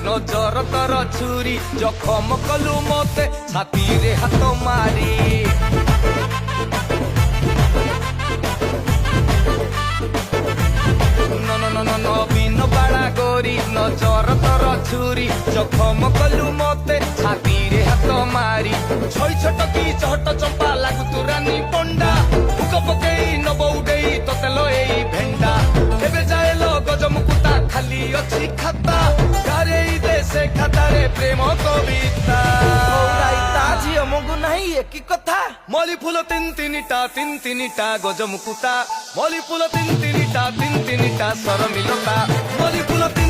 नजर तर छुरी जखम कलु मते छाती रे हाथ मारी नवीन बाड़ा गोरी नजर तर छुरी जखम कलु मते छाती रे हाथ मारी छई छटकी चहट चंपा लागु तु रानी पंडा भूक पकेई नब उडेई तोते लई भेंडा केबे जाए लो गजमुकुता खाली अछि खाता गारेई दे से खाता रे प्रेम कविता झियो मगु नाही एकी कथा मली फूल तीन तीनिटा गजमुकुता मली फूल तीन तीनिटा शरमिलता मली फूल